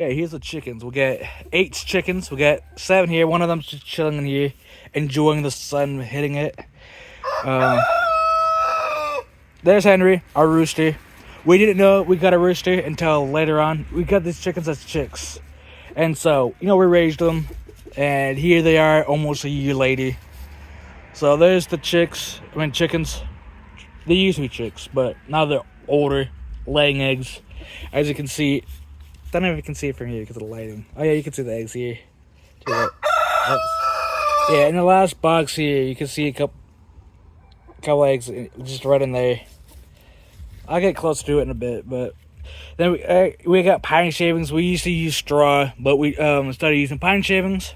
Yeah, here's the chickens. We got 8 chickens. We got 7 here. One of them's just chilling in here, enjoying the sun hitting it. There's Henry, our rooster. We didn't know we got a rooster until later on. We got these chickens as chicks. And so, we raised them. And here they are almost a year later. So there's the chickens. They used to be chicks, but now they're older, laying eggs. As you can see, I don't know if you can see it from here because of the lighting. Oh yeah, you can see the eggs here. Yeah, in the last box here, you can see a couple eggs just right in there. I'll get close to it in a bit, but then we got pine shavings. We used to use straw, but we started using pine shavings.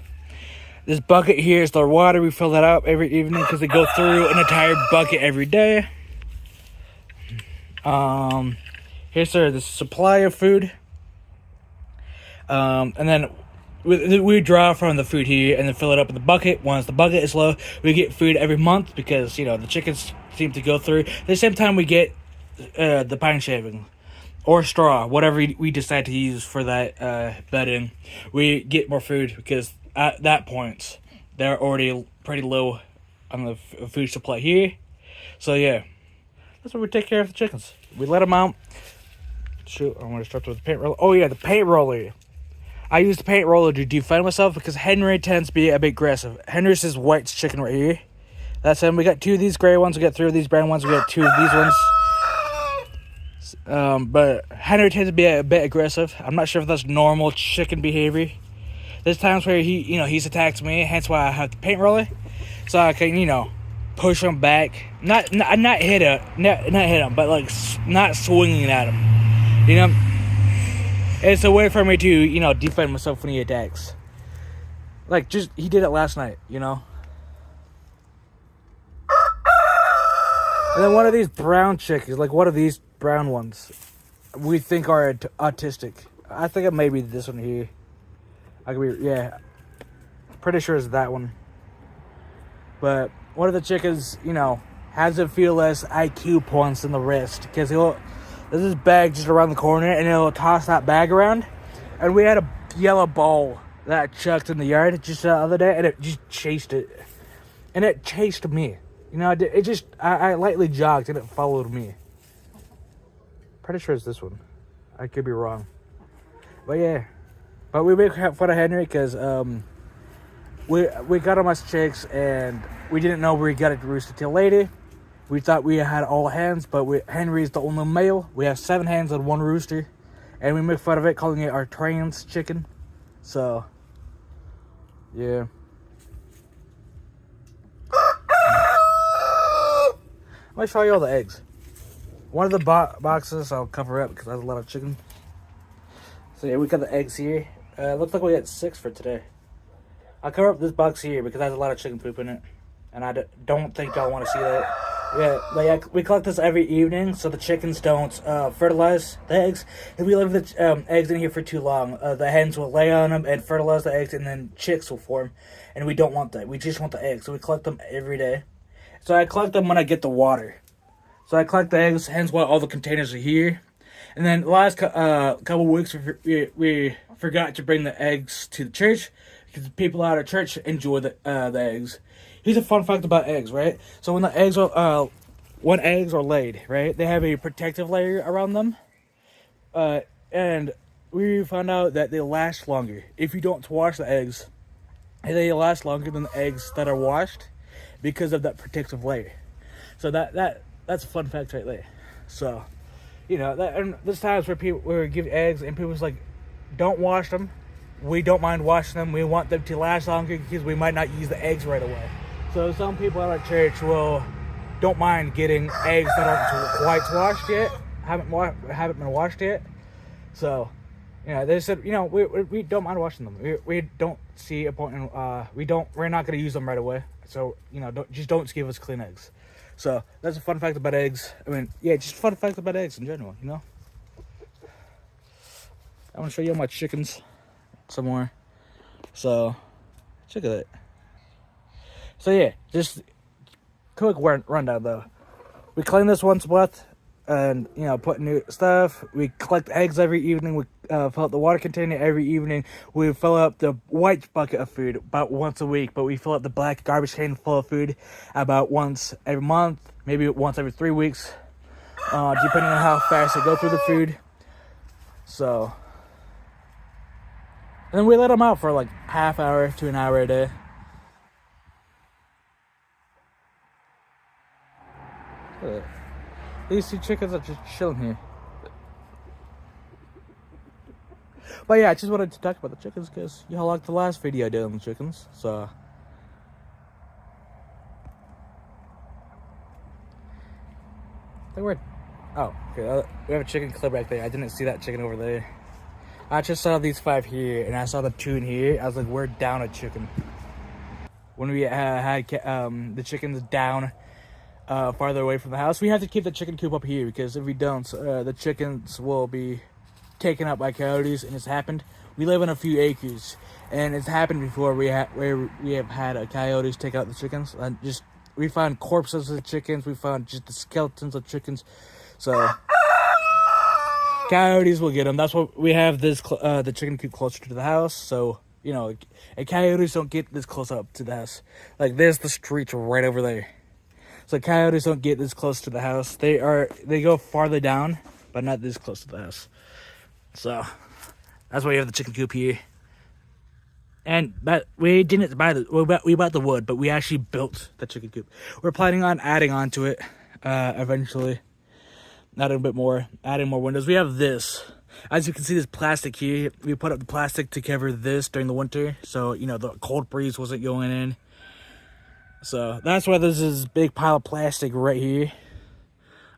This bucket here is the water. We fill that up every evening because they go through an entire bucket every day. Here's the supply of food. And then we draw from the food here and then fill it up in the bucket. Once the bucket is low, we get food every month because, the chickens seem to go through. At the same time, we get the pine shaving or straw, whatever we decide to use for that bedding. We get more food because at that point, they're already pretty low on the food supply here. So, yeah, that's what we take care of the chickens. We let them out. Shoot, I'm going to start with the paint roller. Oh, yeah, the paint roller. I use the paint roller to defend myself because Henry tends to be a bit aggressive. Henry's his white chicken right here. That's him. We got 2 of these gray ones. We got 3 of these brown ones. We got 2 of these ones. But Henry tends to be a bit aggressive. I'm not sure if that's normal chicken behavior. There's times where he's attacked me, hence why I have the paint roller, so I can push him back. Not hit him, but like not swinging at him. It's a way for me to, defend myself when he attacks. Like, he did it last night, And then one of these brown chickens, like one of these brown ones, we think are autistic. I think it may be this one here. Pretty sure it's that one. But one of the chickens, has a few less IQ points than the rest. Because there's this bag just around the corner, and he'll toss that bag around. And we had a yellow ball that I chucked in the yard just the other day, and it just chased it. And it chased me. I lightly jogged, and it followed me. Pretty sure it's this one. I could be wrong. But yeah. But we make fun of Henry because we got him as chicks, and we didn't know we got a rooster till later. We thought we had all hens, but Henry's the only male. We have 7 hens and 1 rooster, and we make fun of it, calling it our trans chicken. So, yeah. Let me show you all the eggs. One of the boxes I'll cover up because I have a lot of chicken. So yeah, we got the eggs here. Looks like we got 6 for today. I'll cover up this box here because it has a lot of chicken poop in it, and I don't think y'all want to see that. Yeah, we collect this every evening so the chickens don't fertilize the eggs. If we leave the eggs in here for too long, the hens will lay on them and fertilize the eggs, and then chicks will form. And we don't want that. We just want the eggs, so we collect them every day. So I collect them when I get the water. So I collect the eggs, hence why all the containers are here. And then the last couple of weeks, we forgot to bring the eggs to the church because the people out of church enjoy the eggs. Here's a fun fact about eggs, right? So when eggs are laid, right, they have a protective layer around them, and we found out that they last longer if you don't wash the eggs. They last longer than the eggs that are washed because of that protective layer. So that's a fun fact right there. So, and there's times where we give eggs and people's like, don't wash them. We don't mind washing them. We want them to last longer because we might not use the eggs right away. So some people at our church don't mind getting eggs that aren't quite washed yet, haven't been washed yet. So, they said, we don't mind washing them. We don't see a point in, we're not going to use them right away. So, don't give us clean eggs. So that's a fun fact about eggs. Just a fun fact about eggs in general, I want to show you my chickens some more. So, check at it. So yeah, just quick rundown though. We clean this once a month, and put new stuff. We collect eggs every evening. fill up the water container every evening. We fill up the white bucket of food about once a week, but we fill up the black garbage can full of food about once every month, maybe once every 3 weeks, depending on how fast they go through the food. So, and then we let them out for like half hour to an hour a day. These two chickens are just chilling here. But yeah, I just wanted to talk about the chickens because y'all liked the last video I did on the chickens. So I think we're... Oh, okay. We have a chicken clip right there. I didn't see that chicken over there. I just saw these 5 here, and I saw the 2 in here. I was like, we're down a chicken. When we had the chickens down farther away from the house, we have to keep the chicken coop up here because if we don't, the chickens will be taken up by coyotes, and it's happened. We live on a few acres, and it's happened before where we have had coyotes take out the chickens. And just we found corpses of chickens. We found just the skeletons of chickens. So coyotes will get them. That's why we have this the chicken coop closer to the house. So you know, and coyotes don't get this close up to the house. Like there's the streets right over there. So coyotes don't get this close to the house. They go farther down, but not this close to the house. So that's why you have the chicken coop here. But we didn't buy we bought the wood, but we actually built the chicken coop. We're planning on adding on to it eventually. Adding a bit more, adding more windows. We have this. As you can see, this plastic here. We put up the plastic to cover this during the winter, so you know the cold breeze wasn't going in. So that's why there's this big pile of plastic right here.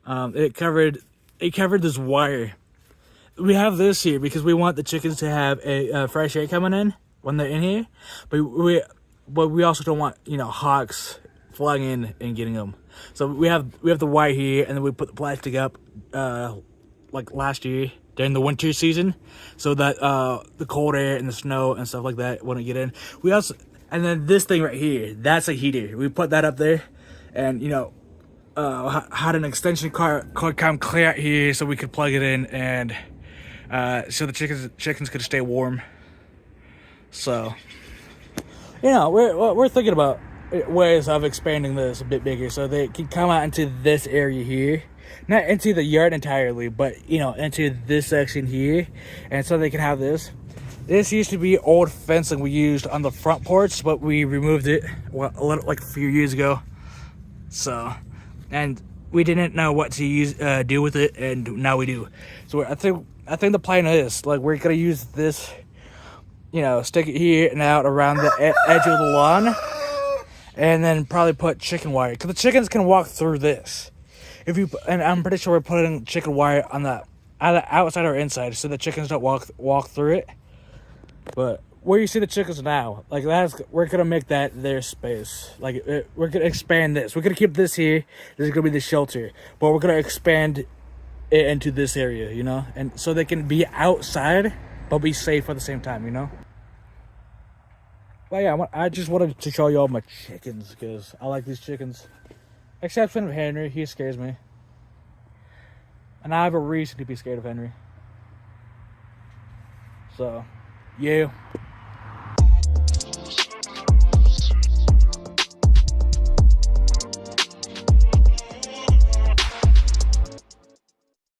It covered this wire. We have this here because we want the chickens to have a fresh air coming in when they're in here, but we also don't want hawks flying in and getting them. So we have the wire here, and then we put the plastic up like last year during the winter season, so that the cold air and the snow and stuff like that wouldn't get in. And then this thing right here, that's a heater. We put that up there, and had an extension cord come clear out here so we could plug it in, and so the chickens could stay warm. So we're thinking about ways of expanding this a bit bigger so they can come out into this area here, not into the yard entirely, but into this section here, and so they can have this. This used to be old fencing we used on the front porch, but we removed it like a few years ago. So, and we didn't know what to do with it, and now we do. So I think the plan is like we're gonna use this, stick it here and out around the edge of the lawn, and then probably put chicken wire because the chickens can walk through this. And I'm pretty sure we're putting chicken wire on the either outside or inside, so the chickens don't walk through it. But where you see the chickens now, like we're gonna make that their space. Like we're gonna expand this. We're gonna keep this here. This is gonna be the shelter, but we're gonna expand it into this area, and so they can be outside but be safe at the same time, But yeah, I just wanted to show you all my chickens because I like these chickens. Exception of Henry, he scares me, and I have a reason to be scared of Henry. So. Yeah.